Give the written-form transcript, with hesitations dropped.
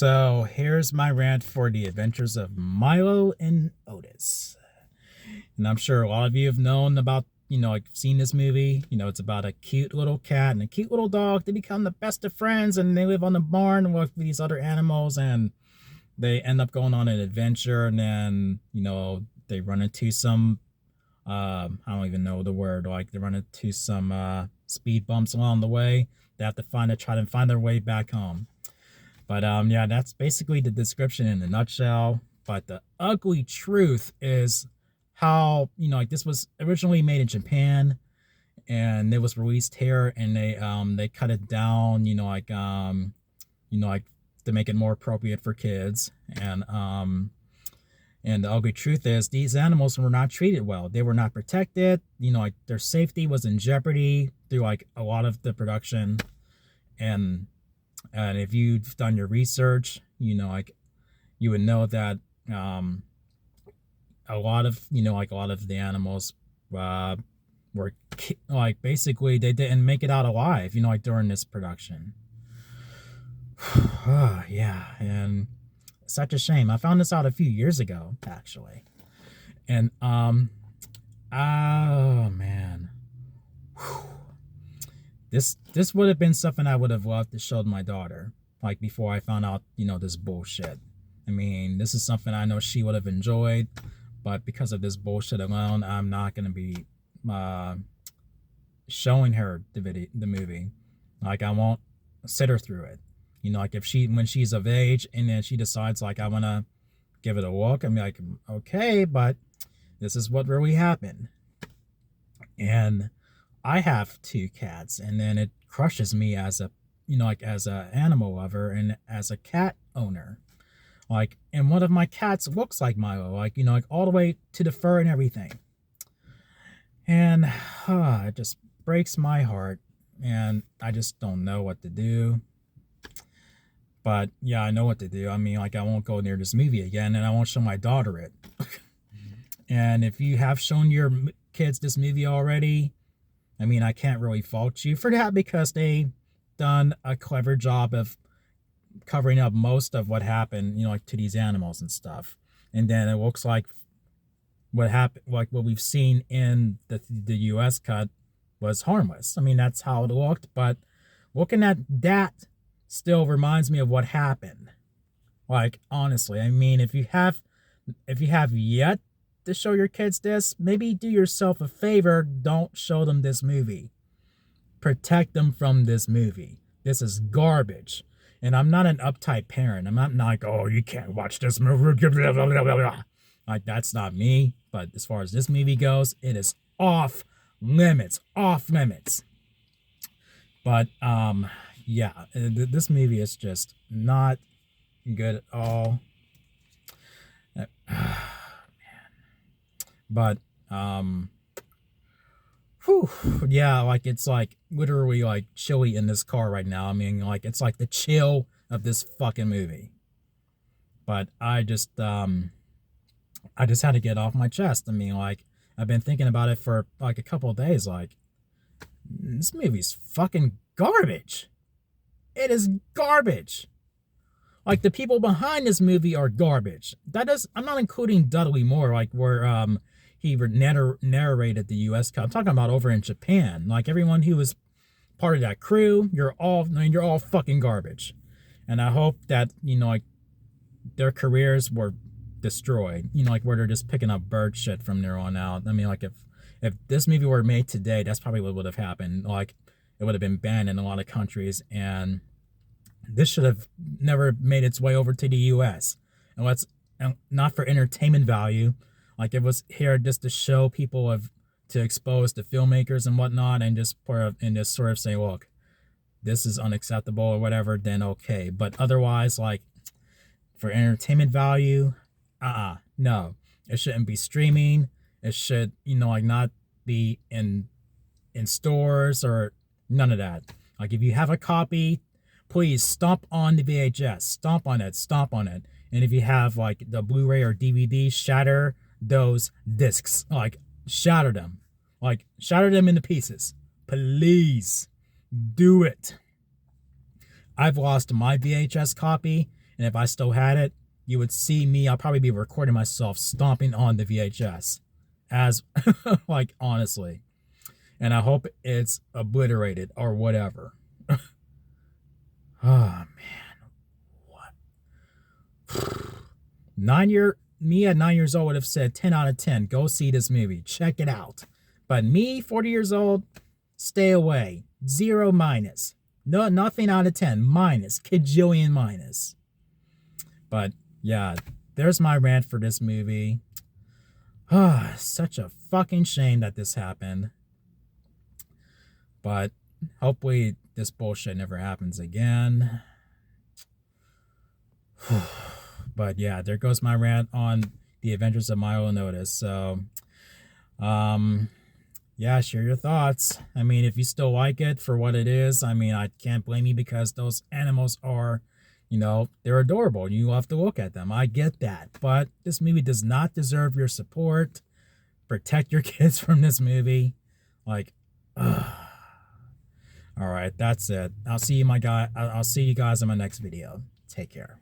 So here's my rant for the adventures of Milo and Otis. And I'm sure a lot of you have known about, like seen this movie. It's about a cute little cat and a cute little dog. They become the best of friends and they live on the barn with these other animals and they end up going on an adventure and then, they run into some I don't even know the word, like they run into some speed bumps along the way. They have to try to find their way back home. But yeah, that's basically the description in a nutshell. But the ugly truth is how, like this was originally made in Japan and it was released here and they cut it down, like to make it more appropriate for kids. And the ugly truth is these animals were not treated well. They were not protected. Like their safety was in jeopardy through like a lot of the production. And if you've done your research, like you would know that a lot of the animals were like basically they didn't make it out alive, like during this production. Yeah, and such a shame. I found this out a few years ago, actually. And oh man. Whew. This would have been something I would have loved to show my daughter, like before I found out, this bullshit. I mean, this is something I know she would have enjoyed, but because of this bullshit alone, I'm not gonna be showing her the movie. Like I won't sit her through it. Like if when she's of age and then she decides like I wanna give it a look, I'm like, okay, but this is what really happened. And I have two cats, and then it crushes me as a, like as a animal lover and as a cat owner. Like, and one of my cats looks like Milo, like, like all the way to the fur and everything. And it just breaks my heart, and I just don't know what to do. But yeah, I know what to do. I mean, like I won't go near this movie again, and I won't show my daughter it. And if you have shown your kids this movie already, I mean, I can't really fault you for that because they done a clever job of covering up most of what happened, like to these animals and stuff. And then it looks like what happened, like what we've seen in the U.S. cut was harmless. I mean, that's how it looked. But looking at that still reminds me of what happened. Like, honestly, I mean, if you have yet to show your kids this, maybe do yourself a favor, don't show them this movie. Protect them from this movie. This is garbage. And I'm not an uptight parent. I'm not like, oh, you can't watch this movie. Like, that's not me. But as far as this movie goes, it is off limits. Off limits. But, yeah, this movie is just not good at all. But whew, yeah, like it's like literally like chilly in this car right now. I mean, like it's like the chill of this fucking movie. But I just had to get off my chest. I mean, like I've been thinking about it for like a couple of days. Like this movie's fucking garbage. It is garbage. Like the people behind this movie are garbage. I'm not including Dudley Moore, like where he narrated the U.S. Cup. I'm talking about over in Japan. Like everyone who was part of that crew, you're all fucking garbage. And I hope that like their careers were destroyed. Like where they're just picking up bird shit from there on out. I mean, like if this movie were made today, that's probably what would have happened. Like it would have been banned in a lot of countries, and this should have never made its way over to the U.S. And not for entertainment value. Like it was here just to show people to expose the filmmakers and whatnot, and just sort of say, look, this is unacceptable or whatever. Then okay, but otherwise, like for entertainment value, no, it shouldn't be streaming. It should like not be in stores or none of that. Like if you have a copy, please stomp on the VHS, stomp on it. And if you have like the Blu-ray or DVD, shatter those discs, like shatter them into pieces. Please do it. I've lost my VHS copy And if I still had it, you would see me. I'll probably be recording myself stomping on the VHS, as like honestly. And I hope it's obliterated or whatever. Oh man, what? Me at 9 years old would have said 10 out of 10. Go see this movie. Check it out. But me, 40 years old, stay away. 0 minus. No, nothing out of 10. Minus. Kajillion minus. But yeah, there's my rant for this movie. Ah, such a fucking shame that this happened. But hopefully this bullshit never happens again. But yeah, there goes my rant on the Adventures of Milo and Otis. So, yeah, share your thoughts. I mean, if you still like it for what it is, I mean, I can't blame you because those animals are, you know, they're adorable. You have to look at them. I get that. But this movie does not deserve your support. Protect your kids from this movie. Like, ugh. All right, that's it. I'll see you guys in my next video. Take care.